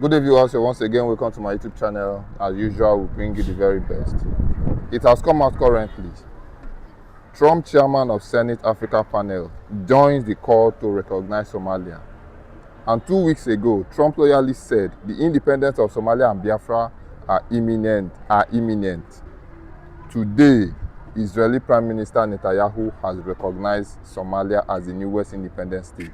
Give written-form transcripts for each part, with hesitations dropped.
Good day, viewers. So once again, welcome to my YouTube channel. As usual, we bring you the very best. It has come out currently. Trump, chairman of Senate Africa panel, joins the call to recognize Somalia. And 2 weeks ago, Trump loyally said the independence of Somalia and Biafra are imminent. Today, Israeli Prime Minister Netanyahu has recognized Somalia as the newest independent state.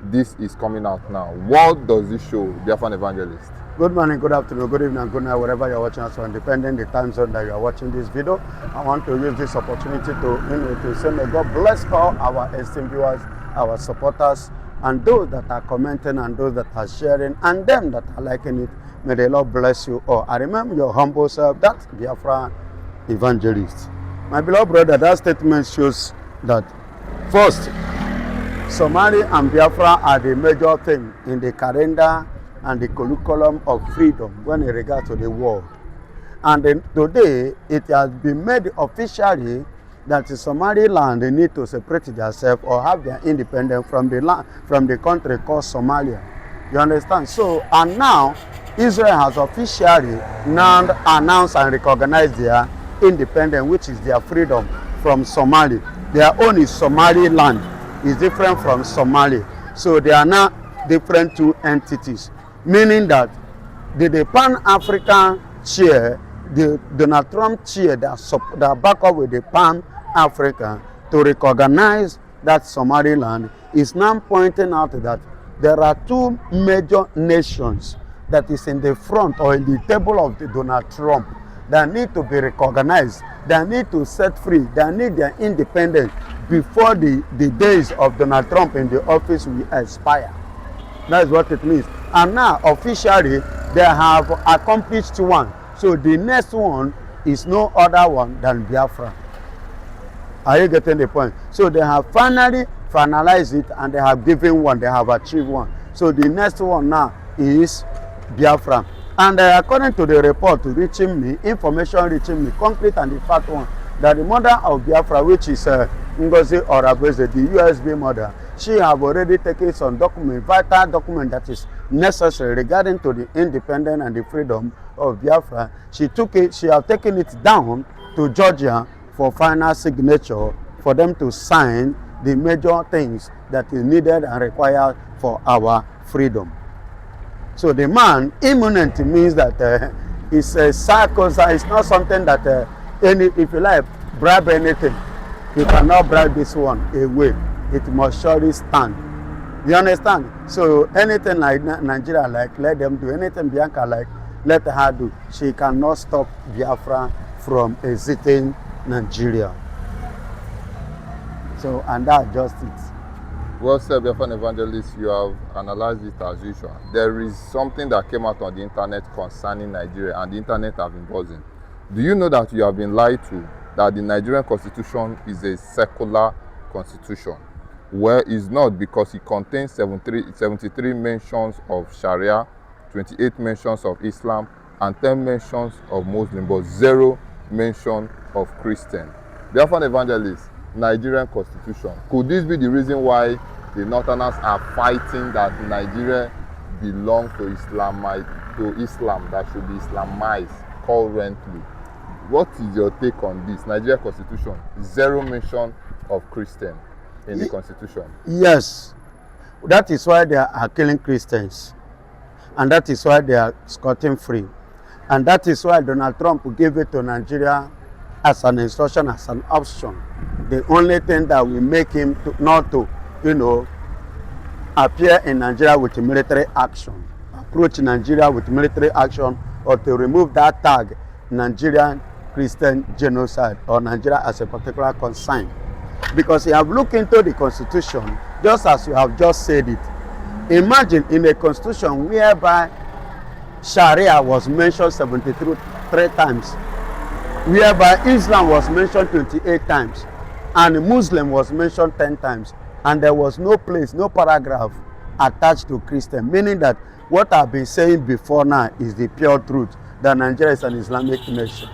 This is coming out now. What does this show, Biafran evangelist? Good morning, good afternoon, good evening, good night, wherever you're watching us from, depending the time zone that you are watching this video. I want to use this opportunity to say may God bless all our esteemed viewers, our supporters, and those that are commenting and those that are sharing, and them that are liking it. May the Lord bless you all. I remember your humble self, that Biafra evangelist. My beloved brother, that statement shows that first, Somali and Biafra are the major thing in the calendar and the curriculum of freedom when in regard to the world. And then today, it has been made officially that the Somaliland they need to separate themselves or have their independence from the land, from the country called Somalia. You understand? So, and now, Israel has officially now announced and recognized their independence, which is their freedom from Somali. Their own is Somaliland. Is different from Somalia. So they are now different two entities, meaning that the Pan-African chair, the Donald Trump chair that back up with the Pan-African to recognize that Somaliland is now pointing out that there are two major nations that is in the front or in the table of the Donald Trump that need to be recognized, that need to set free, that need their independence before the days of Donald Trump in the office will expire. That's what it means. And now, officially, they have accomplished one. So the next one is no other one than Biafra. Are you getting the point? So they have finally finalized it and they have given one, they have achieved one. So the next one now is Biafra. And according to the report reaching me, information reaching me, concrete and the fact one, that the mother of Biafra, which is Ngozi Orabeze, the USB mother, she have already taken some document, vital document that is necessary regarding to the independence and the freedom of Biafra. She have taken it down to Georgia for final signature for them to sign the major things that is needed and required for our freedom. So the man, imminent means that it's a circus, it's not something that if you like, bribe anything, you cannot bribe this one away. It must surely stand. You understand? So anything like Nigeria, like, let them do. Anything Bianca like, let her do. She cannot stop Biafra from exiting Nigeria. So, and that's just it. Well said, Biafran evangelist. You have analyzed it as usual. There is something that came out on the internet concerning Nigeria, and the internet have been buzzing. Do you know that you have been lied to, that the Nigerian constitution is a secular constitution? Well, it's not, because it contains 73 mentions of Sharia, 28 mentions of Islam, and 10 mentions of Muslim, but 0 mention of Christian. Biafran evangelist, Nigerian constitution. Could this be the reason why the Northerners are fighting that Nigeria belongs to Islam, that should be Islamized currently? What is your take on this? Nigeria constitution, 0 mention of Christian in the constitution. Yes, that is why they are killing Christians, and that is why they are scotting free, and that is why Donald Trump gave it to Nigeria as an instruction, as an option. The only thing that will make him not to, appear in Nigeria with military action, approach Nigeria with military action, or to remove that tag, Nigerian Christian genocide, or Nigeria as a particular concern. Because you have looked into the constitution, just as you have just said it. Imagine in a constitution whereby Sharia was mentioned 73 times, whereby Islam was mentioned 28 times, and Muslim was mentioned 10 times, and there was no place, no paragraph attached to Christian, meaning that what I've been saying before now is the pure truth, that Nigeria is an Islamic nation.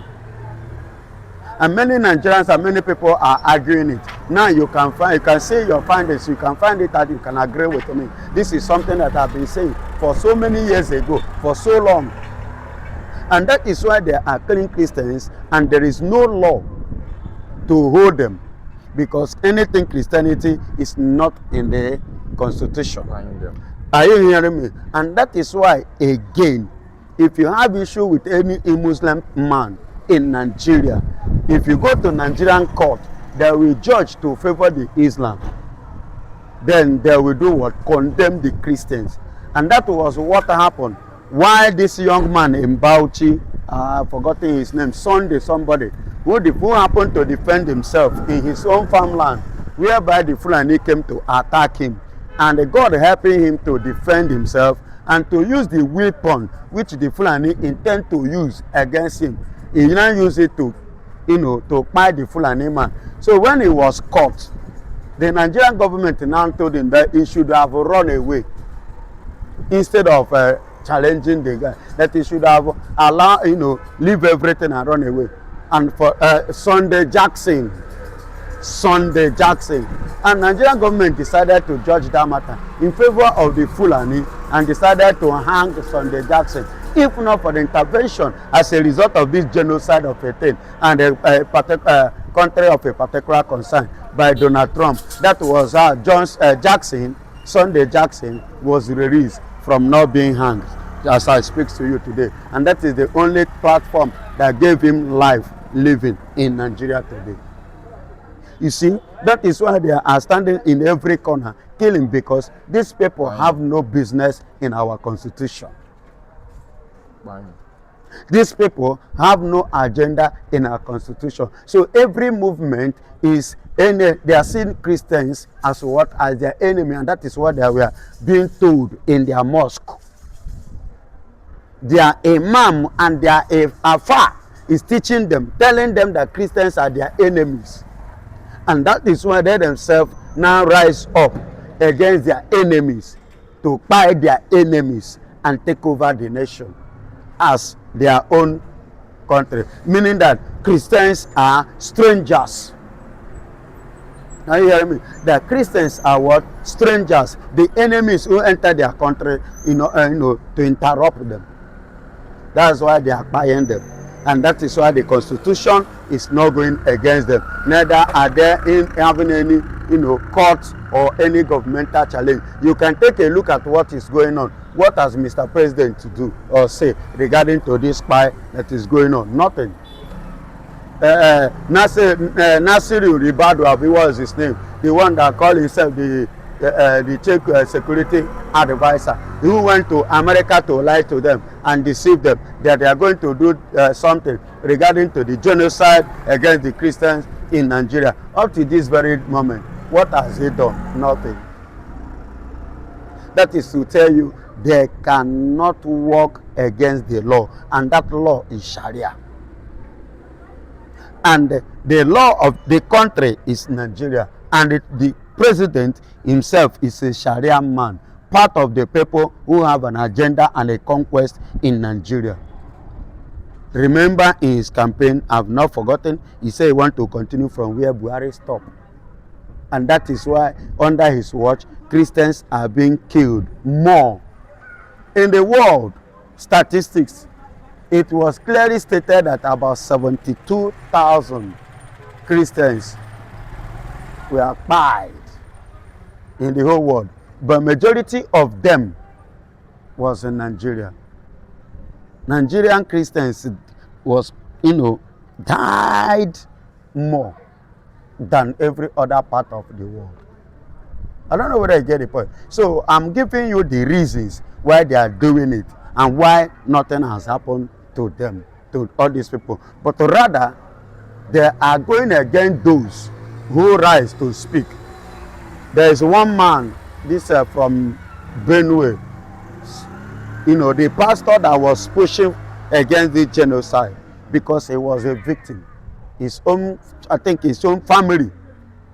And many Nigerians and many people are arguing it. Now you can see your findings, you can find it that you can agree with me. This is something that I've been saying. for so many years ago, for so long. And that is why they are killing Christians, and there is no law to hold them, because anything Christianity is not in the constitution. Are you hearing me? And that is why, again, if you have issue with any Muslim man in Nigeria, if you go to Nigerian court, they will judge to favor the Islam. Then they will do what? Condemn the Christians. And that was what happened. Why this young man in Bauchi, I've forgotten his name, Sunday somebody, who happened to defend himself in his own farmland, whereby the Fulani came to attack him. And God helping him to defend himself and to use the weapon which the Fulani intend to use against him. He now use it to, to fight the Fulani man. So when he was caught, the Nigerian government now told him that he should have run away instead of challenging the guy. That he should have allowed, leave everything and run away. And for Sunday Jackson, and Nigerian government decided to judge that matter in favor of the Fulani and decided to hang Sunday Jackson. If not for the intervention as a result of this genocide of a thing and a particular country of a particular concern by Donald Trump, that was how Sunday Jackson was released from not being hanged, as I speak to you today. And that is the only platform that gave him life living in Nigeria today. You see, that is why they are standing in every corner killing, because these people have no business in our constitution. These people have no agenda in our constitution. So every movement is they are seeing Christians as what? As their enemy, and that is what they were being told in their mosque. Their imam and their afar is teaching them, telling them that Christians are their enemies. And that is why they themselves now rise up against their enemies to fight their enemies and take over the nation as their own country. Meaning that Christians are strangers. Now you hear me? That Christians are what? Strangers. The enemies who enter their country, to interrupt them. That's why they are buying them. And that is why the constitution is not going against them. Neither are they having any, court or any governmental challenge. You can take a look at what is going on. What has Mr. President to do or say regarding to this spy that is going on? Nothing. Nasiru Ribadu, what is his name? The one that called himself the chief security advisor, who went to America to lie to them and deceive them that they are going to do something regarding to the genocide against the Christians in Nigeria. Up to this very moment, what has he done? Nothing. That is to tell you they cannot work against the law, and that law is Sharia. And the law of the country is Nigeria, and the president himself is a Sharia man, part of the people who have an agenda and a conquest in Nigeria. Remember in his campaign, I've not forgotten, he said he wants to continue from where Buhari stopped. And that is why under his watch, Christians are being killed more. In the world statistics, it was clearly stated that about 72,000 Christians were died in the whole world, but majority of them was in Nigeria. Nigerian Christians was, died more than every other part of the world. I don't know whether you get the point. So I'm giving you the reasons why they are doing it and why nothing has happened to them, to all these people. But rather, they are going against those who rise to speak. There is one man, this from Benue, the pastor that was pushing against the genocide because he was a victim. His own family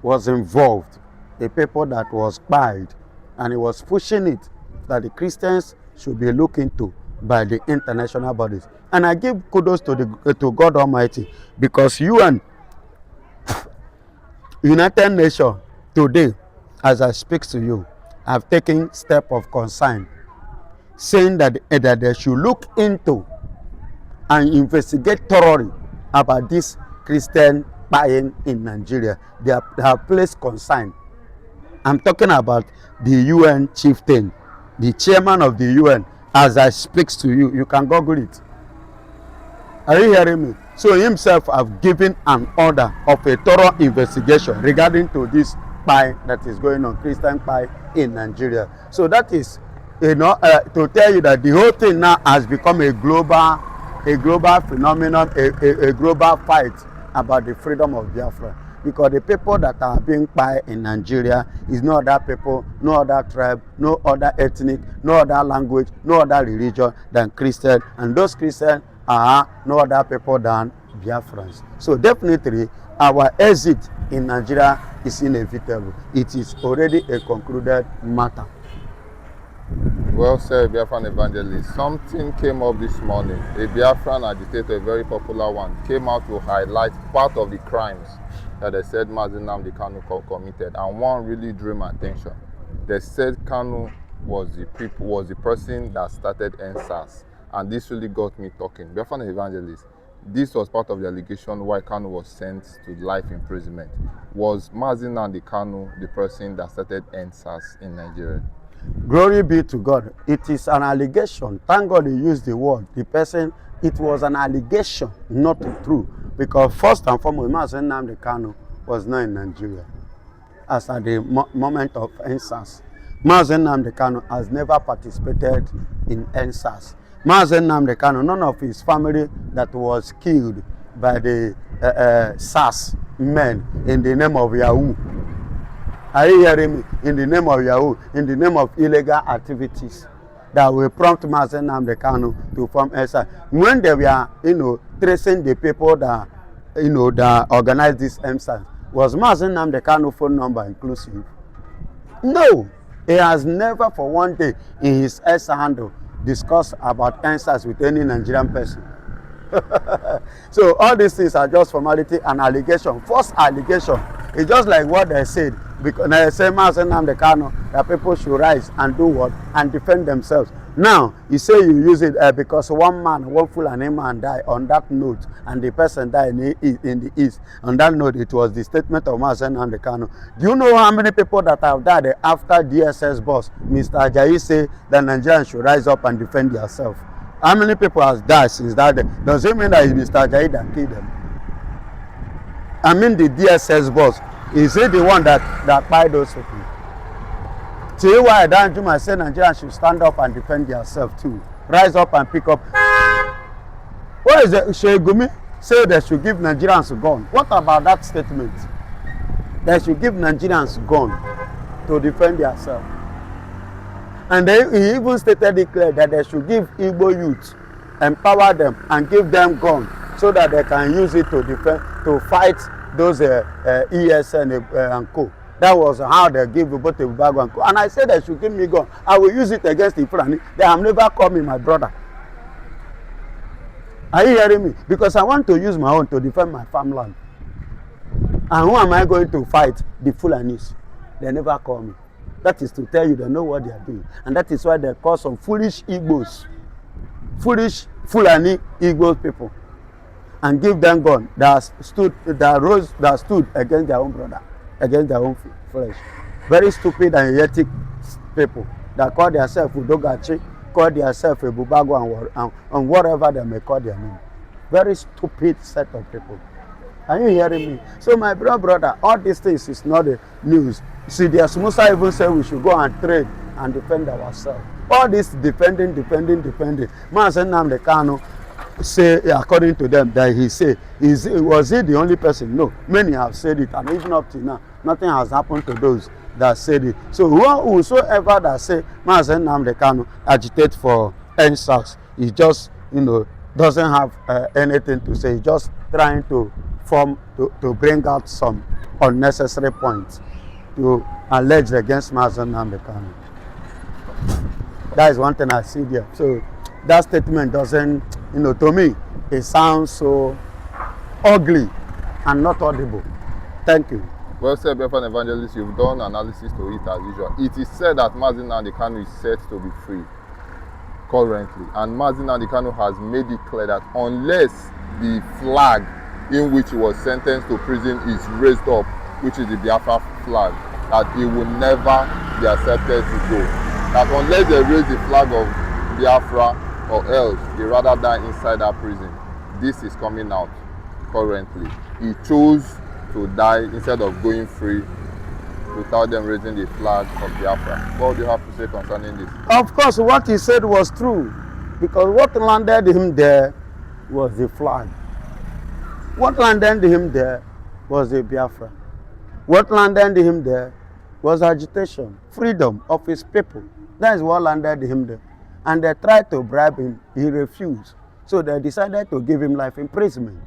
was involved, the people that was spied, and he was pushing it that the Christians should be looked into by the international bodies. And I give kudos to God Almighty, because United Nations today, as I speak to you, have taken step of concern, saying that they should look into and investigate thoroughly about this Christian buying in Nigeria. They have placed concern. I'm talking about the UN chieftain, the chairman of the UN. As I speak to you, you can Google it. Are you hearing me? So himself have given an order of a thorough investigation regarding to this pie that is going on, Christian pie in Nigeria. So that is, to tell you that the whole thing now has become a global phenomenon, a global fight about the freedom of Biafra. Because the people that are being pie in Nigeria is no other people, no other tribe, no other ethnic, no other language, no other religion than Christian. And those Christians are no other people than Biafrans. So definitely our exit in Nigeria is inevitable. It is already a concluded matter. Well said, Biafran evangelist. Something came up this morning. A Biafran agitator, a very popular one, came out to highlight part of the crimes that they said Mazi Nnamdi Kanu committed, and one really drew my attention. They said Kanu was the person that started NSAS, and this really got me talking. Biafran evangelist, this was part of the allegation why Kanu was sent to life imprisonment. Was Mazi Nnamdi Kanu the person that started NSAS in Nigeria? Glory be to God. It is an allegation. Thank God he used the word. The person, it was an allegation, not true. Because first and foremost, Mazi Nnamdi Kanu was not in Nigeria as at the moment of NSAS. Mazi Nnamdi Kanu has never participated in NSAS. Mazi Nnamdi Kanu, none of his family that was killed by the SAS men in the name of Yahoo. Are you hearing me? In the name of Yahoo, in the name of illegal activities that will prompt Mazi Nnamdi Kanu to form NSAS. When they were, tracing the people that, that organized this NSAS, was Mazi Nnamdi Kanu phone number inclusive? No. He has never for one day in his S handle discussed about NSAS with any Nigerian person. So all these things are just formality and allegation. False allegation. It's just like what they said. Because they say Mazi Nnamdi Kanu, that people should rise and do what? And defend themselves. Now, you say you use it because one Fulani man died on that note, and the person died in the east. On that note, it was the statement of Mazi Nnamdi Kanu. Do you know how many people that have died after DSS boss, Mr. Ajayi, say that Nigerians should rise up and defend themselves? How many people has died since that day? Does it mean that it's Mr. Ajayi that killed them? I mean the DSS boss. Is he the one that buy those people? See why I say Nigerians should stand up and defend themselves too. Rise up and pick up. What is it? Shegumi say they should give Nigerians a gun. What about that statement? They should give Nigerians a gun to defend themselves. And he even stated it clear that they should give Igbo youth, empower them and give them gun so that they can use it to defend, to fight those ESN and co. That was how they give both the Bubago and co. And I said they should give me gun. I will use it against the Fulani. They have never called me my brother. Are you hearing me? Because I want to use my own to defend my farmland. And who am I going to fight? The Fulanis. They never call me. That is to tell you they know what they are doing. And that is why they call some foolish Igbos, foolish Fulani Igbo people, and give them gun that stood against their own brother, against their own flesh. Very stupid and idiotic people that call themselves Udogachi, call themselves a Bubago and whatever they may call their name. Very stupid set of people. Are you hearing me? So my brother, all these things is not the news. See, the Musa even said we should go and trade and defend ourselves. All this defending. Mazi Nnamdi Kanu say, according to them, that he say, was he the only person? No, many have said it, and even up to now, nothing has happened to those that said it. So whosoever that say Mazi Nnamdi Kanu agitate for NSAS, he just, doesn't have anything to say. He's just trying to bring out some unnecessary points to allege against Mazi Nnamdi Kanu. That is one thing I see there. So that statement doesn't, to me, it sounds so ugly and not audible. Thank you. Well said, Biafran evangelist. You've done analysis to it as usual. It is said that Mazi Nnamdi Kanu is set to be free. currently. And Mazi Nnamdi Kanu has made it clear that unless the flag in which he was sentenced to prison is raised up, which is the Biafra flag, that he will never be accepted to go. That unless they raise the flag of Biafra, or else he rather die inside that prison. This is coming out currently. He chose to die instead of going free without them raising the flag of Biafra. What do you have to say concerning this? Of course, what he said was true, because what landed him there was the flag. What landed him there was the Biafra. What landed him there was agitation, freedom of his people. That is what landed him there. And they tried to bribe him, he refused. So they decided to give him life imprisonment.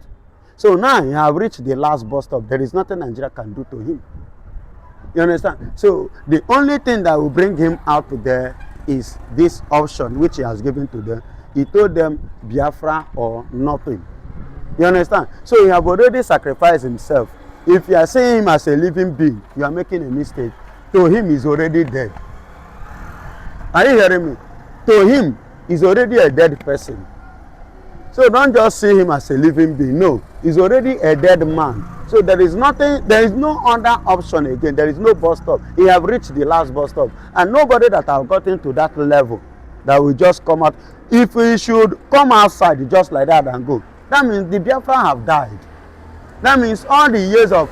So now he has reached the last bus stop. There is nothing Nigeria can do to him. You understand? So the only thing that will bring him out there is this option which he has given to them. He told them Biafra or nothing. You understand? So he have already sacrificed himself. If you are seeing him as a living being, you are making a mistake. To him, he's already dead. Are you hearing me? To him, he's already a dead person. So don't just see him as a living being. No, he's already a dead man. So there is nothing, there is no other option again. There is no bus stop. He have reached the last bus stop. And nobody that have gotten to that level that will just come out. If he should come outside just like that and go, that means the Biafra have died. That means all the years of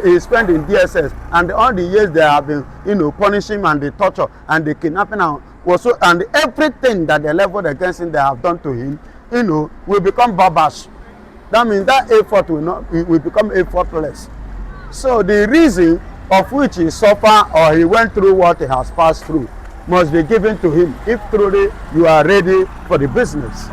he spent in DSS and all the years they have been, punishing him and the torture and the kidnapping and everything that they leveled against him they have done to him, will become barbash. That means that effort will become effortless. So the reason of which he suffered or he went through what he has passed through must be given to him if truly you are ready for the business.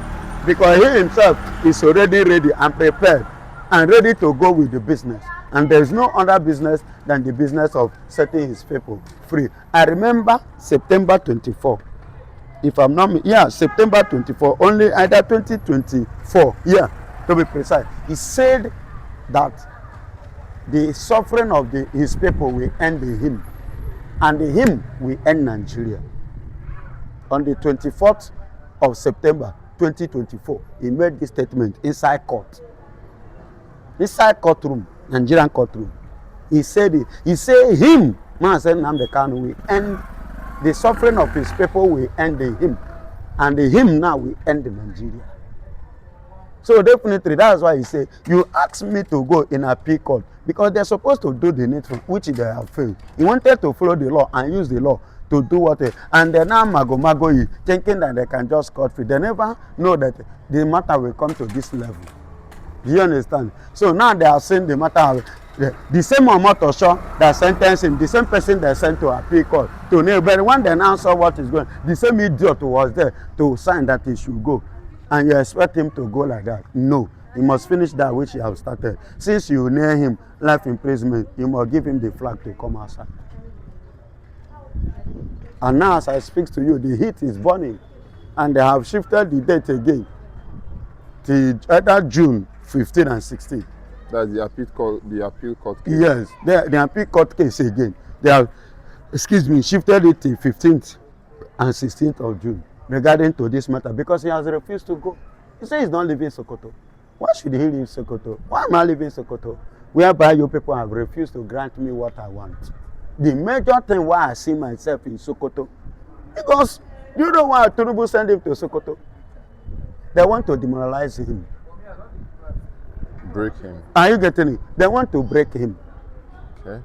Because he himself is already ready and prepared and ready to go with the business. And there is no other business than the business of setting his people free. I remember September 24. If I'm not, September 24, only either 2024, to be precise. He said that the suffering of his people will end him, and him will end Nigeria. On the 24th of September 2024, he made this statement inside court. Inside courtroom, Nigerian courtroom. He said it. He said him, Mazi Nnamdi Kanu, will end the suffering of his people will end him, and him now will end Nigeria. So definitely that's why he said, you asked me to go in appeal court because they're supposed to do the needful, which they have failed. He wanted to follow the law and use the law to do what and they're now mago thinking that they can just cut free. They never know that the matter will come to this level. Do you understand? So now they are saying the matter, the same Omotosho that sentenced him, the same person they sent to appeal court to nail. But when they now saw what is going, the same idiot was there to sign that he should go. And you expect him to go like that? No. He must finish that which he has started. Since you near him life imprisonment, you must give him the flag to come outside. And now as I speak to you, the heat is burning. And they have shifted the date again to either June 15 and 16. That's the appeal court case. Yes, the appeal court case again. They have, shifted it to 15th and 16th of June regarding to this matter because he has refused to go. He says he's not leaving Sokoto. Why should he leave Sokoto? Why am I leaving Sokoto? Whereby you people have refused to grant me what I want. The major thing why I see myself in Sokoto, because you know why Tinubu sent him to Sokoto? They want to demoralize him. Break him. Are you getting it? They want to break him. Okay.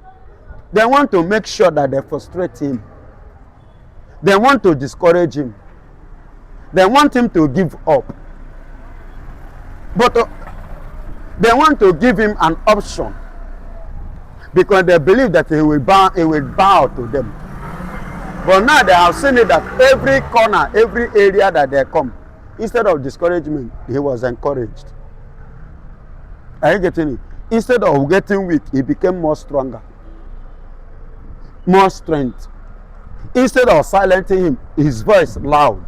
They want to make sure that they frustrate him. They want to discourage him. They want him to give up. But they want to give him an option because they believe that he will bow to them. But now they have seen it that every corner, every area that they come, instead of discouragement, he was encouraged. Are you getting it? Instead of getting weak, he became more stronger, more strength. Instead of silencing him, his voice loud.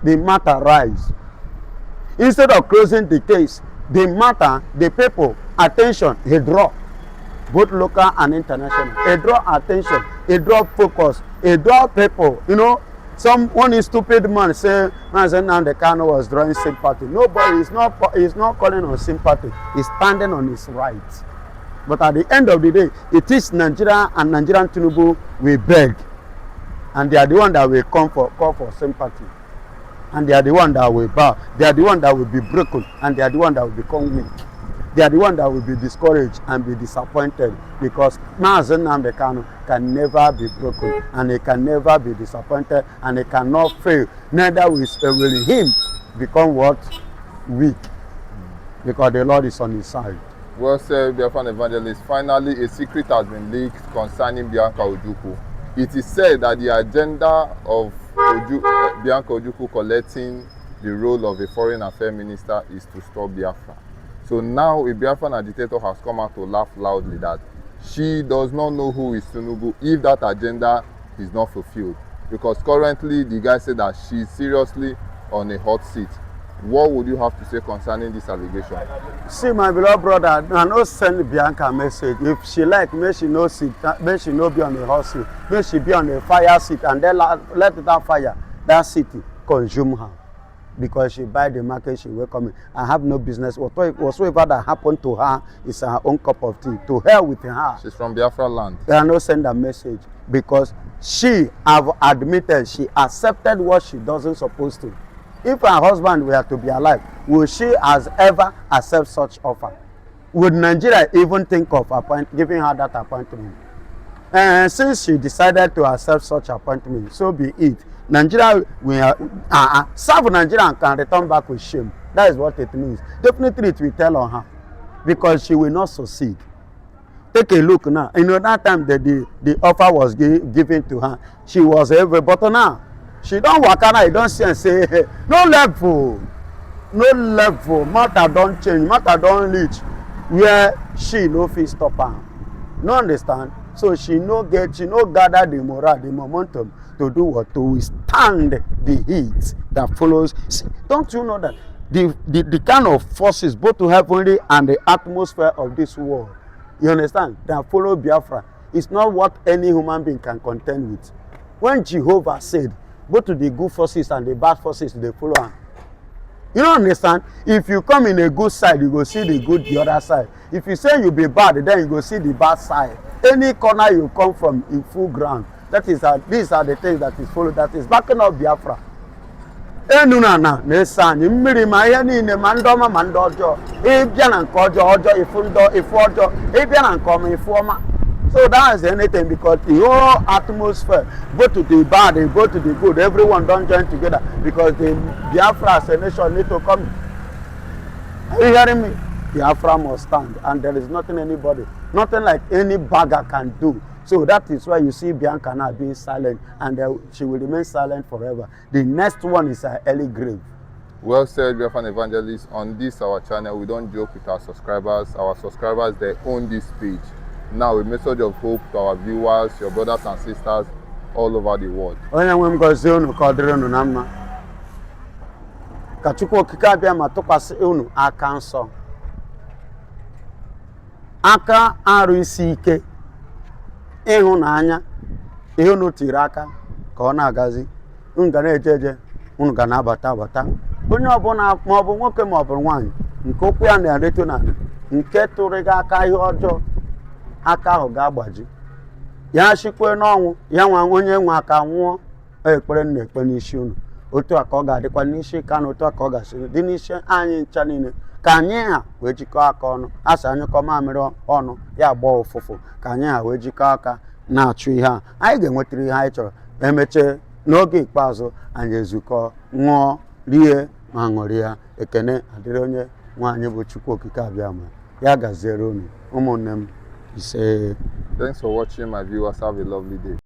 The matter rise. Instead of closing the case, the matter, the people, attention, he draw. Both local and international. He draw attention, he draw focus, he draw people, One stupid man say Mazi Nnamdi Kanu was drawing sympathy. Nobody is not calling on sympathy. He's standing on his rights. But at the end of the day, it is Nigeria and Nigerian Tinubu we beg, and they are the one that will call for sympathy, and they are the one that will bow. They are the one that will be broken, and they are the one that will become weak. They are the one that will be discouraged and be disappointed, because Mazi Nnamdi Kanu can never be broken, and he can never be disappointed, and he cannot fail. Neither will him become what? Weak, because the Lord is on his side. Well said, Biafran evangelist. Finally, a secret has been leaked concerning Bianca Ojukwu. It is said that the agenda of Bianca Ojukwu collecting the role of a foreign affairs minister is to stop Biafra. So now a Biafran agitator has come out to laugh loudly that she does not know who is Tinubu if that agenda is not fulfilled. Because currently the guy said that she is seriously on a hot seat. What would you have to say concerning this allegation? See, my beloved brother, I no send Bianca a message. If she like, may she no sit, may she no be on a hot seat, may she be on a fire seat, and then let that fire, that city, consume her. Because she buy the market, she welcome me. I have no business. Whatsoever that happened to her is her own cup of tea. To hell with her. She's from Biafra land. I no send a message, because she have admitted, she accepted what she doesn't supposed to. If her husband were to be alive, will she has ever accept such offer? Would Nigeria even think of giving her that appointment? And since she decided to accept such appointment, so be it. Nigeria will serve Nigeria and can return back with shame. That is what it means. Definitely it will tell on her, because she will not succeed. Take a look now. You know, that time that the offer was given to her, she was every but now. She don't walk out, you don't see and say, hey, no level, matter don't change, matter don't reach where she no fit stop her. No understand? So she no gather the morale, the momentum to do what? To withstand the heat that follows. See, don't you know that the kind of forces, both to heavenly and the atmosphere of this world, you understand, that follow Biafra, is not what any human being can contend with. When Jehovah said, both to the good forces and the bad forces, they follow him. You don't understand? If you come in a good side, you go see the good the other side. If you say you be bad, then you go see the bad side. Any corner you come from in full ground, these are the things that is followed. That is backing up Biafra. Enuna na nesani mmiri ma ihe niile ma ndoma ma ndojo. Ebia na nke ojo ifu ojo. Ebia na nke ọma ifu ọma. So that is anything, because the whole atmosphere, both to the bad and both to the good, everyone don't join together, because the Biafra as a nation need to come. Are you hearing me? Biafra must stand, and there is nothing like any bagger can do. So that is why you see Bianca now being silent, and she will remain silent forever. The next one is her early grave. Well said, Biafran evangelist. On this our channel, we don't joke with our subscribers. Our subscribers, they own this page. Now, a message of hope to our viewers, your brothers and sisters all over the world. Onye nwe m gozie unu ka ọ dịrị unu na mma. Ka Chukwu okike abịa ma tụkwasị unu aka nsọ. Aka arụ isi ike, ịhụnanya, ihe unu tiri aka ka ọ na-agazi. Unu ga na-eje, unu ga na-abata. Onye ọbụla ma ọ bụ nwoke ma ọ bụ nwaanyị, nke okwu ya na-ereto na nke tụrụ gị aka ihe ọjọọ, aka ahụ ga-agbaji. Ya shikwe n'ọnwụ, ya nwa onye nwe aka nwụọ, ekpere na-ekpe n'isi unu. Otu a ka ọ ga-adịkwa n'isi Kanu, otu a ka ọ ga-asị dị n'isi anyị ncha niile. Ka anyị ha wee jikọọ aka ọnụ. Asị anyị kọọ mamịrị ọnụ, ya gbaa ụfụfụ. Ka anyị ha wee jikọọ aka na-achụ ihe a. Anyị ga-enwetara ihe anyị chọrọ. Emechee n'oge ikpeazụ, anyị ezukọ, ṅụọ, rie ma ṅụrịa. Ekene adịrị onye nwaanyị bụ Chukwu okike abịa ma ya gaziere unu ụmụnne m ise. Thanks for watching, my viewers. Have a lovely day.